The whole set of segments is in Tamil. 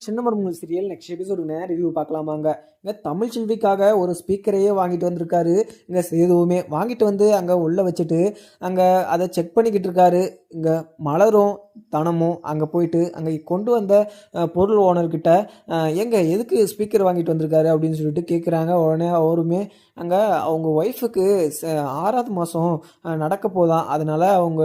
சின்ன மருமகள் சீரியல் நெக்ஸ்ட் எபிசோடுங்க ரிவ்யூ பார்க்கலாமாங்க. இங்கே தமிழ் செல்விக்காக ஒரு ஸ்பீக்கரையே வாங்கிட்டு வந்திருக்காரு. இங்கே சேதுவுமே வாங்கிட்டு வந்து அங்கே உள்ளே வச்சுட்டு அங்கே அதை செக் பண்ணிக்கிட்டு இருக்காரு. இங்கே மலரும் தனமும் அங்கே போயிட்டு அங்கே கொண்டு வந்த பொருள் ஓனர்கிட்ட எங்க எதுக்கு ஸ்பீக்கர் வாங்கிட்டு வந்திருக்காரு அப்படின்னு சொல்லிட்டு கேட்குறாங்க. உடனே அவருமே அங்கே அவங்க ஒய்ஃபுக்கு 6வது மாதம் நடக்க போதான், அதனால அவங்க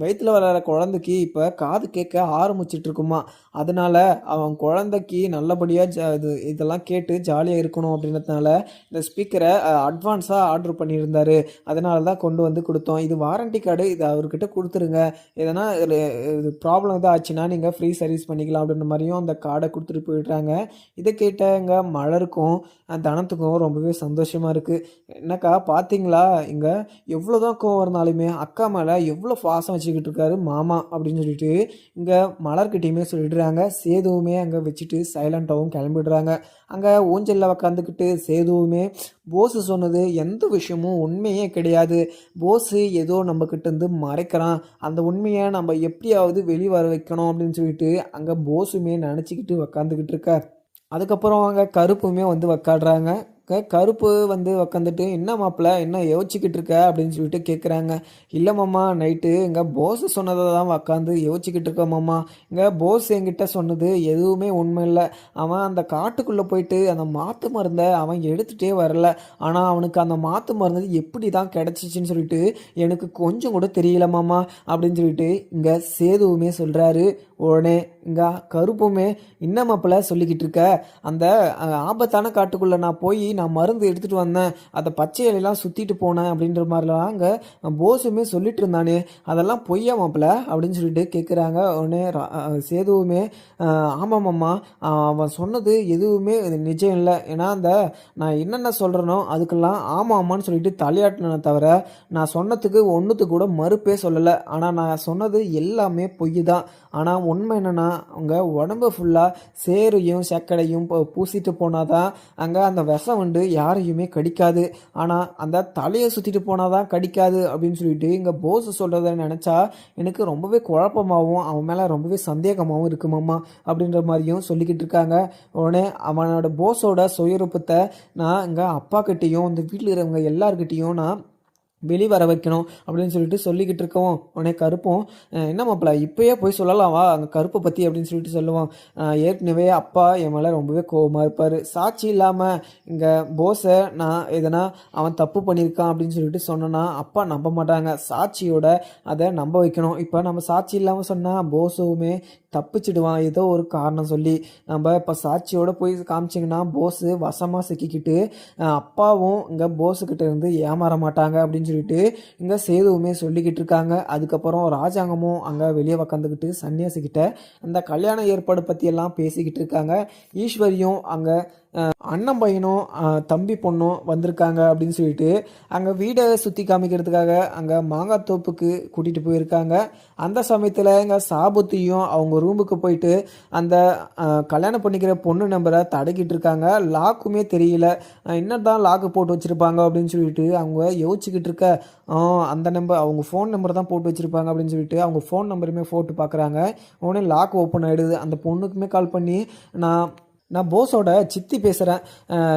வயிற்றில் வளர குழந்தைக்கு இப்போ காது கேட்க ஆரம்பிச்சிட்டு இருக்குமா. அதனால அவன் குழந்தைக்கு நல்லபடியாக இதெல்லாம் கேட்டு ஜாலியாக இருக்கணும் அப்படின்றதுனால இந்த ஸ்பீக்கரை அட்வான்ஸாக ஆர்டர் பண்ணியிருந்தாரு. அதனால தான் கொண்டு வந்து கொடுத்தோம். இது வாரண்டி கார்டு, இது அவர்கிட்ட கொடுத்துருங்க. எதனா இது ப்ராப்ளம் எதாவது ஆச்சுன்னா நீங்கள் ஃப்ரீ சர்வீஸ் பண்ணிக்கலாம் அப்படின்ற மாதிரியும் அந்த கார்டை கொடுத்துட்டு போயிடுறாங்க. இதை கேட்டங்க மலருக்கும் தனத்துக்கும் ரொம்பவே சந்தோஷமாக இருக்குது. என்னக்கா பார்த்தீங்களா, இங்கே எவ்வளோ தான் கோவம் இருந்தாலுமே அக்கா மேலே எவ்வளோ பாசம் வச்சுக்கிட்டு இருக்காரு மாமா அப்படின்னு சொல்லிட்டு இங்கே மலர்கிட்டையுமே சொல்லிடுறாங்க. சேதுவுமே அங்கே வச்சுட்டு சைலண்ட்டாகவும் கிளம்பிடுறாங்க. அங்கே ஊஞ்சலில் உக்காந்துக்கிட்டு சேதுவுமே போஸு சொன்னது எந்த விஷயமும் உண்மையே கிடையாது, போஸு ஏதோ நம்மக்கிட்ட இருந்து மறைக்கிறான், அந்த உண்மையை நம்ம எப்படியாவது வெளியே வர வைக்கணும் அப்படின்னு சொல்லிட்டு அங்கே போஸுமே நினச்சிக்கிட்டு உக்காந்துக்கிட்டு இருக்க. அதுக்கப்புறம் அங்கே கருப்புமே வந்து உக்காடுறாங்க. கருப்பு வந்து உக்காந்துட்டு என்ன மாப்பிள்ள என்ன யோசிச்சுக்கிட்டு இருக்க அப்படின்னு சொல்லிட்டு கேட்குறாங்க. இல்லை மாமா, நைட்டு இங்கே போஸ் சொன்னதை தான் உக்காந்து யோசிச்சுக்கிட்டு இருக்க மாமா. இங்கே போஸ் என்கிட்ட சொன்னது எதுவுமே உண்மை இல்லை. அவன் அந்த காட்டுக்குள்ளே போயிட்டு அந்த மாற்று மருந்தை அவன் எடுத்துகிட்டே வரல. ஆனால் அவனுக்கு அந்த மாற்று மருந்து எப்படி தான் கிடச்சிச்சின்னு சொல்லிட்டு எனக்கு கொஞ்சம் கூட தெரியல மாமா அப்படின்னு சொல்லிட்டு இங்கே சேதுவுமே சொல்கிறாரு. உடனே இங்கே கருப்புமே என்ன மாப்பிள்ள சொல்லிக்கிட்டு இருக்க, அந்த ஆபத்தான காட்டுக்குள்ளே நான் மருந்து எடுத்துகிட்டு வந்தேன், அதை பச்சை இலையெல்லாம் சுற்றிட்டு போனேன் அப்படின்ற மாதிரிலாம் அங்கே போஸுமே சொல்லிட்டு இருந்தானே, அதெல்லாம் பொய்யா மாப்பிள்ள அப்படின்னு சொல்லிட்டு கேட்குறாங்க. உடனே சேதுவுமே ஆமாம்மா, அவன் சொன்னது எதுவுமே நிஜம் இல்லை. ஏன்னா அந்த நான் என்னென்ன சொல்கிறேனோ அதுக்கெல்லாம் ஆமாம்மான்னு சொல்லிட்டு தலையாட்டினே தவிர நான் சொன்னதுக்கு ஒன்றுத்துக்கு கூட மறுப்பே சொல்லலை. ஆனால் நான் சொன்னது எல்லாமே பொய் தான். ஆனால் உண்மை என்னென்னா அவங்க உடம்பு ஃபுல்லாக சேரையும் சக்கடையும் பூசிட்டு போனாதான் அங்கே அந்த விஷம் வந்து யாரையுமே கடிக்காது, ஆனால் அந்த தலையை சுற்றிட்டு போனாதான் கடிக்காது அப்படின்னு சொல்லிட்டு இங்கே போஸ் சொல்கிறத நினச்சா எனக்கு ரொம்பவே குழப்பமாகவும் அவன் மேலே ரொம்பவே சந்தேகமாகவும் இருக்குமாம்மா அப்படின்ற மாதிரியும் சொல்லிக்கிட்டு இருக்காங்க. உடனே அவனோட போஸோட சுயரூபத்தை நான் இங்கே அப்பா கிட்டேயும் இந்த வீட்டில் இருக்கிறவங்க எல்லார்கிட்டேயும் நான் வெளிவர வைக்கணும் அப்படின்னு சொல்லிட்டு சொல்லிக்கிட்டு இருக்கோம். உடனே கருப்பும் என்ன மாப்பிள்ள இப்போயே போய் சொல்லலாம் வா அங்கே கருப்பை பற்றி அப்படின்னு சொல்லிட்டு சொல்லுவான். ஏற்கனவே அப்பா என் மேலே ரொம்பவே கோபமாக இருப்பார், சாட்சி இல்லாமல் இங்கே போஸை நான் எதனா அவன் தப்பு பண்ணியிருக்கான் அப்படின்னு சொல்லிட்டு சொன்னோன்னா அப்பா நம்ப மாட்டாங்க, சாட்சியோட அதை நம்ப வைக்கணும். இப்போ நம்ம சாட்சி இல்லாமல் சொன்னால் போஸுமே தப்பிச்சிடுவான் ஏதோ ஒரு காரணம் சொல்லி. நம்ம இப்போ சாட்சியோடு போய் காமிச்சிங்கன்னா போஸு வசமாக சிக்கிக்கிட்டு அப்பாவும் இங்கே போஸுக்கிட்ட இருந்து ஏமாற மாட்டாங்க அப்படின்னு சொல்லிட்டு இங்கே சேதுவுமே சொல்லிக்கிட்டு இருக்காங்க. அதுக்கப்புறம் ராஜாங்கமும் அங்கே வெளியே உக்காந்துக்கிட்டு சன்னியாசிக்கிட்ட அந்த கல்யாண ஏற்பாடு பற்றியெல்லாம் பேசிக்கிட்டு இருக்காங்க. ஈஸ்வரியும் அங்கே அண்ணன் பையனும் தம்பி பொண்ணும் வந்திருக்காங்க அப்படின்னு சொல்லிட்டு அங்கே வீடை சுற்றி காமிக்கிறதுக்காக அங்கே மாங்காய் தோப்புக்கு கூட்டிகிட்டு போயிருக்காங்க. அந்த சமயத்தில் இங்கே சாபுத்தியும் அவங்க ரூமுக்கு போயிட்டு அந்த கல்யாணம் பண்ணிக்கிற பொண்ணு நம்பரை தடக்கிட்டு இருக்காங்க. லாக்குமே தெரியல, என்ன தான் லாக்கு போட்டு வச்சுருப்பாங்க அப்படின்னு சொல்லிட்டு அவங்க யோசிச்சுக்கிட்டு இருக்க. அந்த நம்பர் அவங்க ஃபோன் நம்பர் தான் போட்டு வச்சுருப்பாங்க அப்படின்னு சொல்லிட்டு அவங்க ஃபோன் நம்பருமே போட்டு பார்க்குறாங்க. உடனே லாக் ஓப்பன் ஆகிடுது. அந்த பொண்ணுக்குமே கால் பண்ணி நான் போஸோட சித்தி பேசுகிறேன்,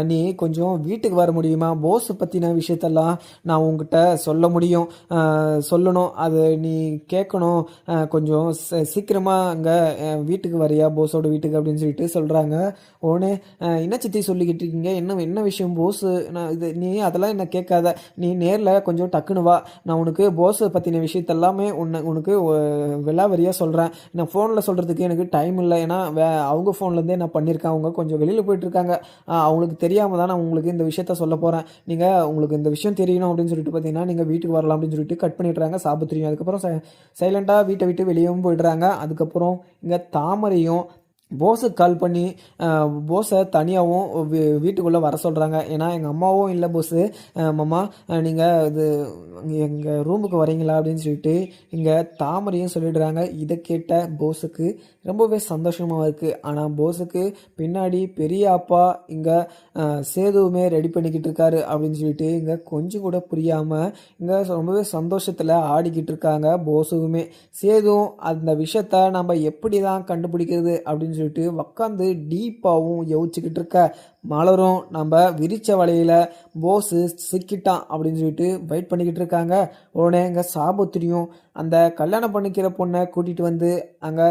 நீ கொஞ்சம் வீட்டுக்கு வர முடியுமா, போஸை பற்றின விஷயத்தெல்லாம் நான் உங்ககிட்ட சொல்ல முடியும், சொல்லணும், அது நீ கேட்கணும், கொஞ்சம் சீக்கிரமாக அங்கே வீட்டுக்கு வரியா போஸோட வீட்டுக்கு அப்படின்னு சொல்லிட்டு சொல்கிறாங்க. உடனே என்ன சித்தி சொல்லிக்கிட்டு இருக்கீங்க, என்ன விஷயம் போஸு, நான் இது நீ அதெல்லாம் என்ன கேட்காத, நீ நேரில் கொஞ்சம் டக்குன்னு வா, நான் உனக்கு போஸை பற்றின விஷயத்தெல்லாமே உனக்கு விலாவரியாக சொல்கிறேன். நான் ஃபோனில் சொல்கிறதுக்கு எனக்கு டைம் இல்லை, ஏன்னா அவங்க ஃபோன்லேருந்தே நான் பண்ணியிருக்கேன், அவங்க கொஞ்சம் வெளியில் போயிட்டுருக்காங்க, அவங்களுக்கு தெரியாமல் தான் நான் உங்களுக்கு இந்த விஷயத்த சொல்ல போகிறேன், நீங்கள் உங்களுக்கு இந்த விஷயம் தெரியணும் அப்படின்னு சொல்லிட்டு பார்த்தீங்கன்னா நீங்கள் வீட்டுக்கு வரலாம் அப்படின்னு சொல்லிட்டு கட் பண்ணிடுறாங்க சாபத்திரியும். அதுக்கப்புறம் சைலண்ட்டாக வீட்டை விட்டு வெளியவும் போயிடுறாங்க. அதுக்கப்புறம் இங்கே தாமரையும் போஸுக்கு கால் பண்ணி போஸை தனியாகவும் வீட்டுக்குள்ளே வர சொல்கிறாங்க. ஏன்னா எங்கள் அம்மாவும் இல்லை போஸு, மாமா நீங்கள் இது எங்கள் ரூமுக்கு வரீங்களா அப்படின்னு சொல்லிட்டு இங்கே தாமரையும் சொல்லிடுறாங்க. இதை கேட்ட போஸுக்கு ரொம்பவே சந்தோஷமாக இருக்குது. ஆனால் போஸுக்கு பின்னாடி பெரிய அப்பா இங்கே சேதுவுமே ரெடி பண்ணிக்கிட்டு இருக்காரு அப்படின்னு சொல்லிட்டு இங்கே கொஞ்சம் கூட புரியாமல் இங்கே ரொம்பவே சந்தோஷத்தில் ஆடிக்கிட்டு இருக்காங்க போஸுவுமே. சேதுவும் அந்த விஷயத்த நம்ம எப்படி தான் கண்டுபிடிக்கிறது அப்படின்னு சொல்லிட்டு உக்காந்து டீப்பாகவும் யோசிச்சுக்கிட்டு இருக்க. மலரும் நம்ம விரிச்ச வலையில் போஸு சிக்கிட்டான் அப்படின்னு சொல்லிட்டு வெயிட் பண்ணிக்கிட்டு இருக்காங்க. உடனே இங்கே சாபத்திரியும் அந்த கல்யாணம் பண்ணிக்கிற பொண்ணை கூட்டிகிட்டு வந்து அங்கே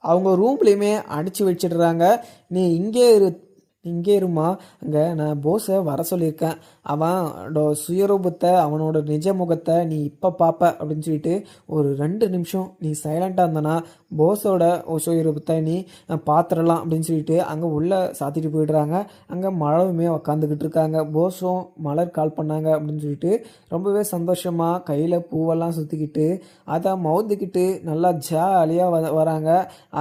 அவங்க ரூம்லேயுமே அடித்து வச்சிடுறாங்க. நீ இங்கே இருமா, அங்கே நான் போஸை வர சொல்லியிருக்கேன், அவனோட சுயரூபத்தை அவனோட நிஜ முகத்தை நீ இப்போ பார்ப்ப அப்படின்னு சொல்லிட்டு ஒரு 2 நிமிஷம் நீ சைலண்ட்டாக இருந்தனா போஸோட சுயரூபத்தை நீ பார்த்துடலாம் அப்படின்னு சொல்லிட்டு அங்கே உள்ளே சாத்திட்டு போயிடுறாங்க. அங்கே மலருமே உக்காந்துக்கிட்டு இருக்காங்க. போஸும் மலர் கால் பண்ணாங்க அப்படின்னு சொல்லிட்டு ரொம்பவே சந்தோஷமாக கையில் பூவெல்லாம் சுற்றிக்கிட்டு அதை மவுந்துக்கிட்டு நல்லா ஜாலியாக வராங்க.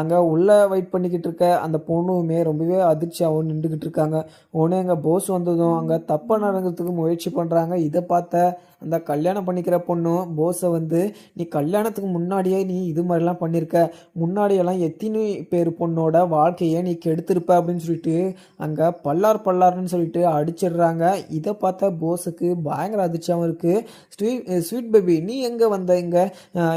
அங்கே உள்ளே வெயிட் பண்ணிக்கிட்டு இருக்க அந்த பொண்ணுமே ரொம்பவே அதிர்ச்சியாகவும் நின்றுக்கிட்டு இருக்காங்க. உடனே அங்கே போஸ் வந்ததும் அங்கே தப்பாக நடக்கிறதுக்கு முயற்சி பண்ணுறாங்க. இதை பார்த்த அந்த கல்யாணம் பண்ணிக்கிற பொண்ணும் போஸை வந்து நீ கல்யாணத்துக்கு முன்னாடியே நீ இது மாதிரிலாம் பண்ணியிருக்க, முன்னாடியெல்லாம் எத்தனை பேர் பொண்ணோட வாழ்க்கையை நீ கெடுத்திருப்ப அப்படின்னு சொல்லிட்டு அங்கே பல்லார்னு சொல்லிட்டு அடிச்சிடுறாங்க. இதை பார்த்த போஸுக்கு பயங்கர அதிர்ச்சியாகவும் இருக்குது. ஸ்வீட் பேபி நீ எங்கே வந்த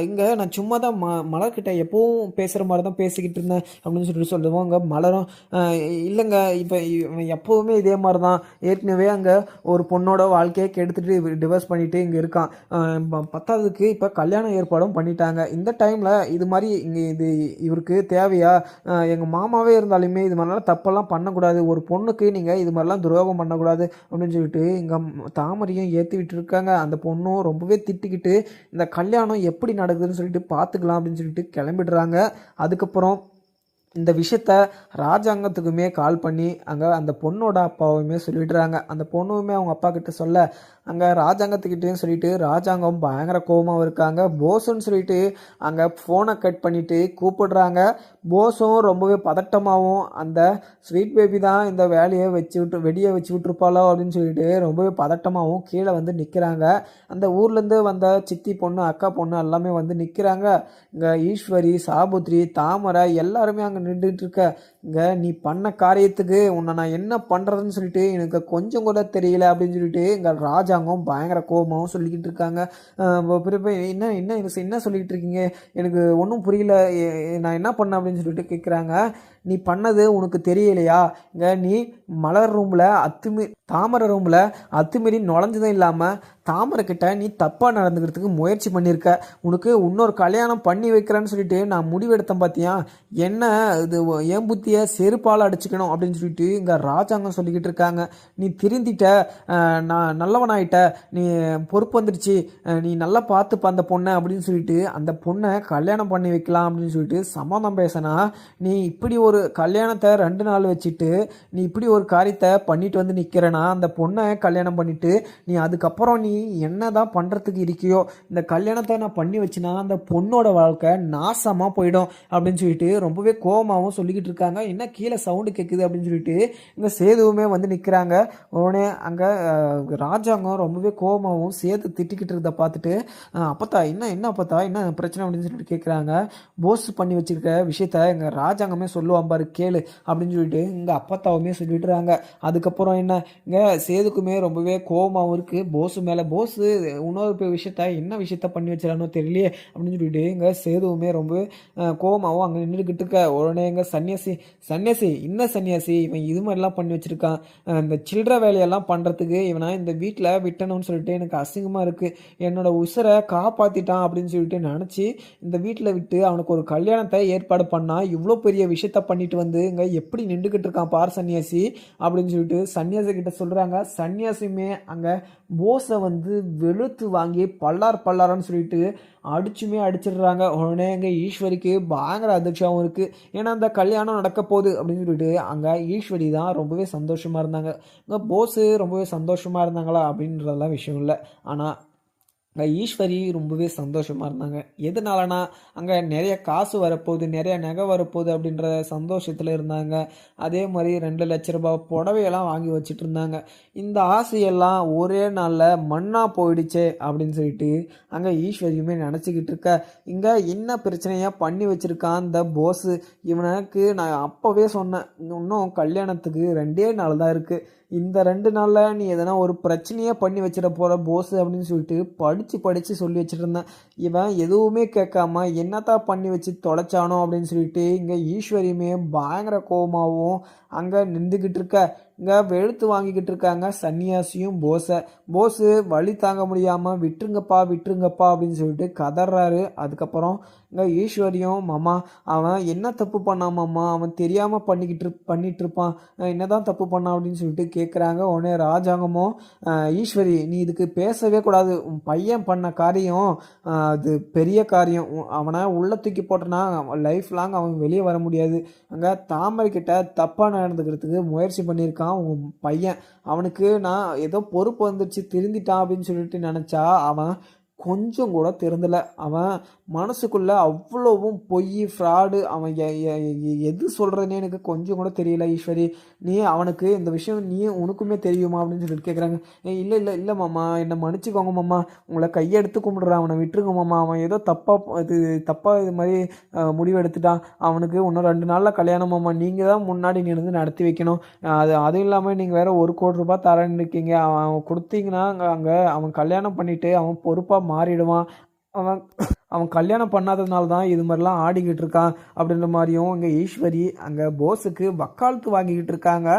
இங்கே நான் சும்மா தான் மலர்கிட்ட எப்பவும் பேசுகிற மாதிரி தான் பேசிக்கிட்டு இருந்தேன் அப்படின்னு சொல்லிட்டு சொல்லுவோம். அங்கே மலரும் இல்லைங்க, இப்போ எப்போவுமே இதே மாதிரி தான், ஏற்கனவே அங்கே ஒரு பொண்ணோட வாழ்க்கையை கெடுத்துட்டு டிவோர்ஸ் பண்ணிட்டு இங்கே இருக்கான், பத்தாவதுக்கு இப்போ கல்யாண ஏற்பாடும் பண்ணிட்டாங்க. இந்த டைமில் இது மாதிரி இது இவருக்கு தேவையா? எங்கள் மாமாவே இருந்தாலுமே இது மாதிரிலாம் தப்பெல்லாம் பண்ணக்கூடாது, ஒரு பொண்ணுக்கு நீங்கள் இது மாதிரிலாம் துரோகம் பண்ணக்கூடாது அப்படின்னு சொல்லிட்டு இங்கே தாமரையும் ஏற்றி விட்டு இருக்காங்க. அந்த பொண்ணும் ரொம்பவே திட்டிக்கிட்டு இந்த கல்யாணம் எப்படி நடக்குதுன்னு சொல்லிட்டு பார்த்துக்கலாம் அப்படின்னு சொல்லிட்டு கிளம்பிடுறாங்க. அதுக்கப்புறம் இந்த விஷயத்த ராஜாங்கத்துக்குமே கால் பண்ணி அங்கே அந்த பொண்ணோட அப்பாவுமே சொல்லிடுறாங்க. அந்த பொண்ணுமே அவங்க அப்பா கிட்ட சொல்ல அங்கே ராஜாங்கத்துக்கிட்டேயும் சொல்லிட்டு ராஜாங்கம் பயங்கர கோபமாக இருக்காங்க. போஸுன்னு சொல்லிட்டு அங்கே ஃபோனை கட் பண்ணிவிட்டு கூப்பிடுறாங்க. போஸும் ரொம்பவே பதட்டமாகவும் அந்த ஸ்வீட் பேபி தான் இந்த வேலையை வெடியை வச்சு விட்டுருப்பாளோ அப்படின்னு சொல்லிட்டு ரொம்பவே பதட்டமாகவும் கீழே வந்து நிற்கிறாங்க. அந்த ஊர்லேருந்து வந்த சித்தி பொண்ணு அக்கா பொண்ணு எல்லாமே வந்து நிற்கிறாங்க. இங்கே ஈஸ்வரி, சாபுத்ரி, தாமரை எல்லாருமே அங்கே நின்றுட்டு இருக்க. இங்கே நீ பண்ண காரியத்துக்கு உன்னை நான் என்ன பண்ணுறதுன்னு சொல்லிட்டு எனக்கு கொஞ்சம் கூட தெரியல அப்படின்னு சொல்லிட்டு இங்கே ராஜாங்கம் பயங்கர கோபமாகவும் சொல்லிக்கிட்டு இருக்காங்க. என்ன என்ன என்ன சொல்லிக்கிட்டு இருக்கீங்க, எனக்கு ஒன்றும் புரியல, நான் என்ன பண்ணேன் அப்படின்னு சொல்லிட்டு கேட்குறாங்க. நீ பண்ணது உனக்கு தெரியலையா? இங்கே நீ மலர் ரூமில் தாமரை ரூமில் அத்துமீறி நுழைஞ்சதும் இல்லாமல் தாமரை கிட்ட நீ தப்பாக நடந்துக்கிறதுக்கு முயற்சி பண்ணியிருக்க. உனக்கு இன்னொரு கல்யாணம் பண்ணி வைக்கிறேன்னு சொல்லிட்டு நான் முடிவெடுத்தேன் பார்த்தியா, என்ன இது என் புத்தியை செருப்பால் அடிச்சுக்கணும் அப்படின்னு சொல்லிட்டு இங்கே ராஜாங்கம் சொல்லிக்கிட்டு இருக்காங்க. நீ திருந்திட்ட, நான் நல்லவனாயிட்ட, நீ பொறுப்பு வந்துடுச்சு, நீ நல்லா பார்த்துப்ப அந்த பொண்ணை அப்படின்னு சொல்லிட்டு அந்த பொண்ணை கல்யாணம் பண்ணி வைக்கலாம் அப்படின்னு சொல்லிட்டு சம்மதம் பேசினா, நீ இப்படி ஒரு கல்யாணத்தை 2 நாள் வச்சுட்டு நீ இப்படி ஒரு காரியத்தை பண்ணிட்டு வந்து நிற்கிறனா, அந்த பொண்ணை கல்யாணம் பண்ணிட்டு நீ அதுக்கப்புறம் நீ என்ன தான் பண்ணுறதுக்கு இருக்கியோ, இந்த கல்யாணத்தை நான் பண்ணி வச்சுனா அந்த பொண்ணோட வாழ்க்கை நாசமாக போயிடும் அப்படின்னு சொல்லிட்டு ரொம்பவே கோபமாகவும் சொல்லிக்கிட்டு இருக்காங்க. என்ன கீழே சவுண்டு கேட்குது அப்படின்னு சொல்லிட்டு இந்த சேதுவுமே வந்து நிற்கிறாங்க. உடனே அங்கே ராஜாங்கம் ரொம்பவே கோபமாகவும் சேது திட்டிக்கிட்டு இருந்ததை பார்த்துட்டு அப்பத்தா என்ன அப்பத்தா என்ன பிரச்சனை அப்படின்னு சொல்லிட்டு கேட்குறாங்க. போஸ் பண்ணி வச்சுருக்க விஷயத்த எங்கள் ராஜாங்கமே சொல்லுவான் பாரு கேளு அப்படின்னு சொல்லிட்டு இங்கே அப்பத்தாவுமே சொல்லிட்டுறாங்க. அதுக்கப்புறம் என்ன இங்கே சேதுக்குமே ரொம்பவே கோபமாகவும் இருக்குது போஸு மேலே. போஸு இன்னொரு விஷயத்த என்ன விஷயத்த பண்ணி வச்சிடானோ தெரியலையே அப்படின்னு சொல்லிட்டு இங்கே சேதுவுமே ரொம்ப கோபமாகவும் அங்கே நின்றுக்கிட்டு இருக்க. உடனே எங்கள் சன்னியாசி இன்ன சன்னியாசி இவன் இது மாதிரிலாம் பண்ணி வச்சுருக்கான், இந்த சில்லற வேலையெல்லாம் பண்ணுறதுக்கு இவனை இந்த வீட்டில் விட்டணும்னு சொல்லிட்டு எனக்கு அசிங்கமாக இருக்குது, என்னோட உசுரை காப்பாற்றிட்டான் அப்படின்னு சொல்லிட்டு நினச்சி இந்த வீட்டில் விட்டு அவனுக்கு ஒரு கல்யாணத்தை ஏற்பாடு பண்ணால் இவ்வளோ பெரிய விஷயத்த பண்ணிட்டு வந்து இங்கே எப்படி நின்றுக்கிட்டு இருக்கான் பார் சன்னியாசி அப்படின்னு சொல்லிட்டு சன்னியாசி கிட்ட சொல்கிறாங்க. சன்னியாசியுமே அங்கே போஸை வந்து வெளுத்து வாங்கி பல்லார்னு சொல்லிட்டு அடிச்சிடுறாங்க. உடனே அங்கே ஈஸ்வரிக்கு பயங்கர அதிர்ச்சியாகவும் இருக்குது. ஏன்னா அந்த கல்யாணம் நடக்க போகுது அப்படின்னு சொல்லிட்டு அங்கே ஈஸ்வரி தான் ரொம்பவே சந்தோஷமாக இருந்தாங்க. இங்கே போஸு ரொம்பவே சந்தோஷமாக இருந்தாங்களா அப்படின்றதெல்லாம் விஷயம் இல்லை. ஆனால் அங்கே ஈஸ்வரி ரொம்பவே சந்தோஷமாக இருந்தாங்க. எதனாலனா அங்கே நிறைய காசு வரப்போகுது, நிறைய நகை வரப்போகுது அப்படின்ற சந்தோஷத்தில் இருந்தாங்க. அதே மாதிரி 2,00,000 புடவையெல்லாம் வாங்கி வச்சுட்டு இருந்தாங்க. இந்த ஆசையெல்லாம் ஒரே நாளில் மண்ணாக போயிடுச்சே அப்படின்னு சொல்லிட்டு அங்கே ஈஸ்வரியுமே நினச்சிக்கிட்டு இருக்க. இங்கே என்ன பிரச்சனையாக பண்ணி வச்சுருக்கான் அந்த போஸு. இவனுக்கு நான் அப்போவே சொன்னேன், இன்னும் கல்யாணத்துக்கு 2 நாள் தான் இருக்குது. இந்த 2 நாளில் நீ எதனா ஒரு பிரச்சனையே பண்ணி வச்சிட போகிற போஸு அப்படின்னு சொல்லிட்டு படித்து சொல்லி வச்சுட்டு இருந்தேன். இவன் எதுவுமே கேட்காம என்னத்தான் பண்ணி வச்சு தொலைச்சானோ அப்படின்னு சொல்லிட்டு இங்கே ஈஸ்வரியுமே பயங்கர கோபமாகவும் அங்கே நின்றுக்கிட்டு இருக்க. இங்கே வெளுத்து வாங்கிக்கிட்டு இருக்காங்க சன்னியாசியும் போஸு வழி தாங்க முடியாமல் விட்டுருங்கப்பா அப்படின்னு சொல்லிட்டு கதறாரு. அதுக்கப்புறம் இங்கே ஈஸ்வரியும், மாமா அவன் என்ன தப்பு பண்ணான் மாமா, அவன் தெரியாமல் பண்ணிட்டு இருப்பான், என்னதான் தப்பு பண்ணான் அப்படின்னு சொல்லிட்டு கேட்குறாங்க. உடனே ராஜாங்கமும், ஈஸ்வரி நீ இதுக்கு பேசவே கூடாது, உன் பையன் பண்ண காரியம் அது பெரிய காரியம், அவனை உள்ள தூக்கி போட்டனா லைஃப் லாங் அவன் வெளியே வர முடியாது. அங்கே தாமரை கிட்ட தப்பாக நடந்துக்கிறதுக்கு முயற்சி பண்ணியிருக்கான் உன் பையன். அவனுக்கு நான் ஏதோ பொறுப்பு வந்துடுச்சு திருந்திட்டான் அப்படின்னு சொல்லிட்டு நினச்சா அவன் கொஞ்சம் கூட திருந்தலை. அவன் மனசுக்குள்ள அவ்வளவும் பொய் ஃப்ராடு. அவன் எது சொல்கிறதுனே எனக்கு கொஞ்சம் கூட தெரியல. ஈஸ்வரி நீ அவனுக்கு இந்த விஷயம் உனக்குமே தெரியுமா அப்படின்னு சொல்லிட்டு கேட்குறாங்க. இல்லை மாமா, என்னை மன்னிச்சுக்கோங்க மாமா, உங்களை கையெடுத்து கும்பிடுறான், அவனை விட்டுருங்க மாமா, அவன் ஏதோ தப்பாக இது மாதிரி முடிவு எடுத்துட்டான், அவனுக்கு இன்னும் 2 நாளில் கல்யாணம் மாமா, நீங்கள் தான் முன்னாடி நின்று நடத்தி வைக்கணும், அதுவும் இல்லாமல் நீங்கள் வேறு 1 கோடி ரூபாய் தரேன்னு இருக்கீங்க, அவன் கொடுத்தீங்கன்னா அங்கே அவன் கல்யாணம் பண்ணிவிட்டு அவன் பொறுப்பாக மாறிடுவான், அவன் கல்யாணம் பண்ணாததுனால தான் இது மாதிரிலாம் ஆடிக்கிட்டு இருக்கான் அப்படின்ற மாதிரியும் இங்கே ஈஸ்வரி அங்கே போஸுக்கு வக்காலத்து வாங்கிக்கிட்டு இருக்காங்க.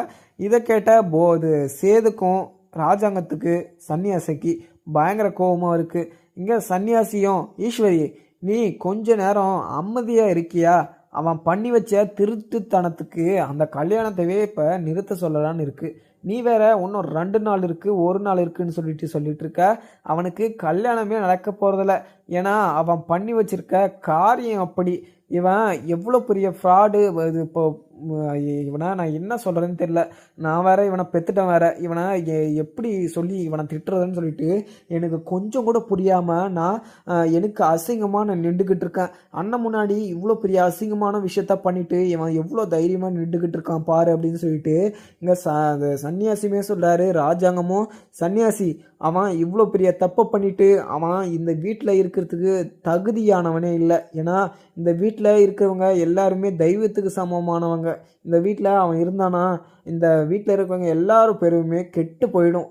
இதை கேட்ட இது சேதுக்கும் ராஜாங்கத்துக்கு சன்னியாசிக்கு பயங்கர கோபமாக இருக்குது. இங்கே சன்னியாசியும், ஈஸ்வரி நீ கொஞ்ச நேரம் அமைதியாக இருக்கியா, அவன் பண்ணி வச்ச திருட்டுத்தனத்துக்கு அந்த கல்யாணத்தையே இப்போ நிறுத்த சொல்லலான்னு இருக்குது, நீ வேற இன்னும் 2 நாள் இருக்குது 1 நாள் இருக்குன்னு சொல்லிட்டு இருக்க. அவனுக்கு கல்யாணமே நடக்க போகிறதில்ல, ஏன்னா அவன் பண்ணி வச்சிருக்க காரியம் அப்படி. இவன் எவ்வளோ பெரிய ஃப்ராடு. இது இப்போ இவனை நான் என்ன சொல்கிறேன்னு தெரியல. நான் வேற இவனை பெற்றுட்டேன் வேற, இவனை எப்படி சொல்லி இவனை திட்டுறதுன்னு சொல்லிட்டு எனக்கு கொஞ்சம் கூட புரியாமல் நான் எனக்கு அசிங்கமாக நான் நின்றுக்கிட்டு இருக்கேன். அண்ணன் முன்னாடி இவ்வளோ பெரிய அசிங்கமான விஷயத்த பண்ணிவிட்டு இவன் எவ்வளோ தைரியமாக நின்றுக்கிட்டு இருக்கான் பாரு அப்படின்னு சொல்லிட்டு இங்கே சன்னியாசியுமே சொல்கிறாரு. ராஜாங்கமும், சன்னியாசி அவன் இவ்வளோ பெரிய தப்பை பண்ணிவிட்டு அவன் இந்த வீட்டில் இருக்கிறதுக்கு தகுதியானவனே இல்லை, ஏன்னா இந்த வீட்டில் இருக்கிறவங்க எல்லாருமே தெய்வத்துக்கு சமமானவங்க. இந்த வீட்டில் அவன் இருந்தானா இந்த வீட்டில் இருக்கிறவங்க எல்லாரும் பேருமே கெட்டு போயிடும்,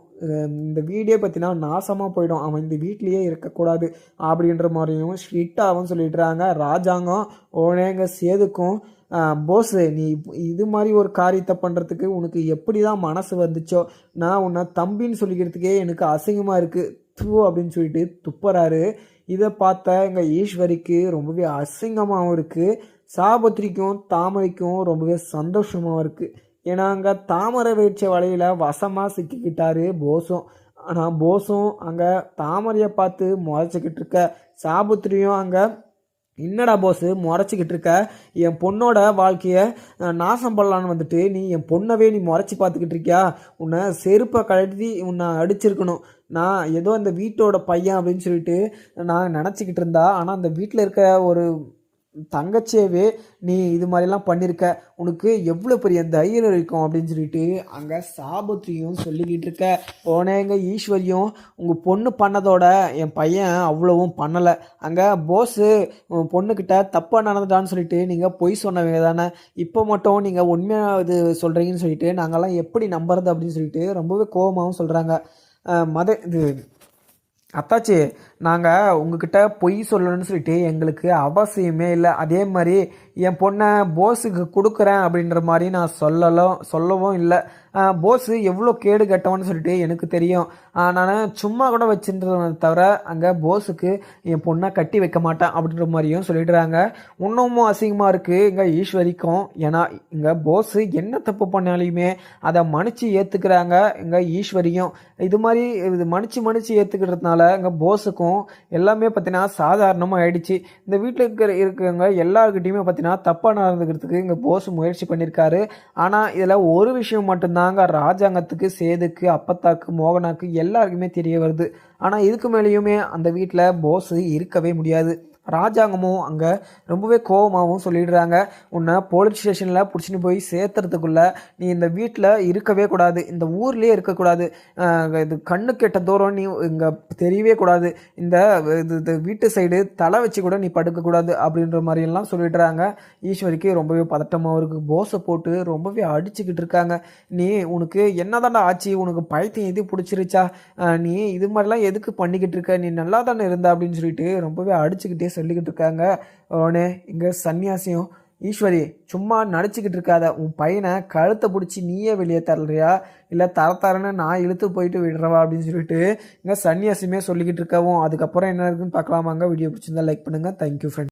இந்த வீடே பற்றினா நாசமாக போயிடும், அவன் இந்த வீட்லேயே இருக்கக்கூடாது அப்படின்ற மாதிரியும் ஸ்ட்ரிக்டாகவும் சொல்லிடுறாங்க. ராஜாங்கம் உடனேங்க சேதுக்கும், போஸு நீ இது மாதிரி ஒரு காரியத்தை பண்ணுறதுக்கு உனக்கு எப்படி தான் மனசு வந்துச்சோ, நான் உன்னை தம்பின்னு சொல்லிக்கிறதுக்கே எனக்கு அசிங்கமாக இருக்குது தூ அப்படின்னு சொல்லிட்டு துப்புறாரு. இதை பார்த்த எங்கள் ஈஸ்வரிக்கு ரொம்பவே அசிங்கமாகவும் இருக்குது, சாபத்திரிக்கும் தாமரைக்கும் ரொம்பவே சந்தோஷமாகவும் இருக்குது. ஏன்னா அங்கே தாமரை வீழ்ச்சி வலையில் வசமாக சிக்கிக்கிட்டாரு போஸும். ஆனால் போஸும் அங்கே தாமரையை பார்த்து முறைச்சிக்கிட்டு இருக்க. சாபத்திரியும் அங்கே, என்னடா போஸு முறைச்சிக்கிட்டு இருக்க, என் பொண்ணோட வாழ்க்கையை நாசம் பண்ணலான்னு வந்துட்டு நீ என் பொண்ணவே நீ முறைச்சி பார்த்துக்கிட்டு இருக்கியா, உன்னை செருப்பை கழட்டி உன்னை அடிச்சிருக்கணும், நான் ஏதோ அந்த வீட்டோட பையன் அப்படின்னு சொல்லிட்டு நான் நினச்சிக்கிட்டு இருந்தா, ஆனால் அந்த வீட்டில் இருக்க ஒரு தங்கச்சியவே நீ இது மாதிரிலாம் பண்ணியிருக்க, உனக்கு எவ்வளோ பெரிய தைரியம் இருக்கும் அப்படின்னு சொல்லிட்டு அங்கே சாபத்திரியும் சொல்லிக்கிட்டு இருக்க. போனேங்க ஈஸ்வரியும், உங்கள் பொண்ணு பண்ணதோட என் பையன் அவ்வளவும் பண்ணலை, அங்கே போஸு பொண்ணுக்கிட்ட தப்பாக நடந்துட்டான்னு சொல்லிட்டு நீங்கள் பொய் சொன்னவங்க தானே, இப்போ மட்டும் நீங்கள் உண்மையாக இது சொல்கிறீங்கன்னு சொல்லிட்டு நாங்கள்லாம் எப்படி நம்புறது அப்படின்னு சொல்லிட்டு ரொம்பவே கோபமாகவும் சொல்கிறாங்க. இது அத்தாச்சி, நாங்கள் உங்ககிட்ட பொய் சொல்லணும்னு சொல்லிட்டு எங்களுக்கு அவசியமே இல்லை, அதே மாதிரி என் பொண்ணை போஸுக்கு கொடுக்குறேன் அப்படின்ற மாதிரி நான் சொல்லவும் இல்லை, போஸு எவ்வளோ கேடு கட்டவன்னு சொல்லிட்டு எனக்கு தெரியும், நான் சும்மா கூட வச்சுருந்ததை தவிர அங்கே போஸுக்கு என் பொண்ணை கட்டி வைக்க மாட்டேன் அப்படின்ற மாதிரியும் சொல்லிடுறாங்க. இன்னமும் அசிங்கமாக இருக்குது இங்கே ஈஸ்வரிக்கும், ஏன்னா இங்கே போஸு என்ன தப்பு பண்ணாலுமே அதை மன்னிச்சு ஏற்றுக்கிறாங்க இங்கே ஈஸ்வரியும். இது மாதிரி இது மன்னிச்சு ஏற்றுக்கிறதுனால இங்கே போஸுக்கும் அதுக்கப்புறம் எல்லாமே பார்த்தீங்கன்னா சாதாரணமாக ஆயிடுச்சு. இந்த வீட்டில் இருக்கவங்க எல்லாருக்கிட்டையுமே பார்த்தீங்கன்னா தப்பாக நடந்துக்கிறதுக்கு இங்கே போஸ் முயற்சி பண்ணியிருக்காரு. ஆனால் இதில் ஒரு விஷயம் மட்டும்தாங்க ராஜாங்கத்துக்கு, சேதுக்கு, அப்பத்தாக்கு, மோகனாக்கு எல்லாருக்குமே தெரிய வருது. ஆனால் இதுக்கு மேலேயுமே அந்த வீட்டில் போஸ் இருக்கவே முடியாது. ராஜாங்கமும் அங்கே ரொம்பவே கோபமாகவும் சொல்லிடுறாங்க, உன்னை போலீஸ் ஸ்டேஷனில் பிடிச்சின்னு போய் சேர்த்துறதுக்குள்ள நீ இந்த வீட்டில் இருக்கவே கூடாது, இந்த ஊர்லேயே இருக்கக்கூடாது, இது கண்ணு கெட்ட தூரம் நீ இங்கே தெரியவே கூடாது, இந்த இது வீட்டு சைடு தலை வச்சு கூட நீ படுக்கக்கூடாது அப்படின்ற மாதிரியெல்லாம் சொல்லிடுறாங்க. ஈஸ்வரிக்கு ரொம்பவே பதட்டமாக இருக்குது. போஸை போட்டு ரொம்பவே அடிச்சுக்கிட்டு இருக்காங்க. நீ உனக்கு என்னதான்டா ஆச்சு, உனக்கு பைத்தியம் இது பிடிச்சிருச்சா, நீ இது மாதிரிலாம் எதுக்கு பண்ணிக்கிட்டு இருக்க, நீ நல்லா தானே இருந்த அப்படின்னு சொல்லிட்டு ரொம்பவே அடிச்சுக்கிட்டே சொல்லிக்கிட்டு இருக்காங்க. உடனே இங்கே சன்னியாசியும், ஈஸ்வரி சும்மா நடிச்சுக்கிட்டு இருக்காத, உன் பையனை கழுத்தை பிடிச்சி நீயே வெளியே தரலையா, இல்லை தரன்னு நான் இழுத்து போயிட்டு விடுறவா அப்படின்னு சொல்லிட்டு இங்கே சன்னியாசியுமே சொல்லிக்கிட்டு இருக்கவும், அதுக்கப்புறம் என்ன இருக்குன்னு பார்க்கலாமாங்க. வீடியோ பிடிச்சிருந்தா லைக் பண்ணுங்கள். Thank you friend.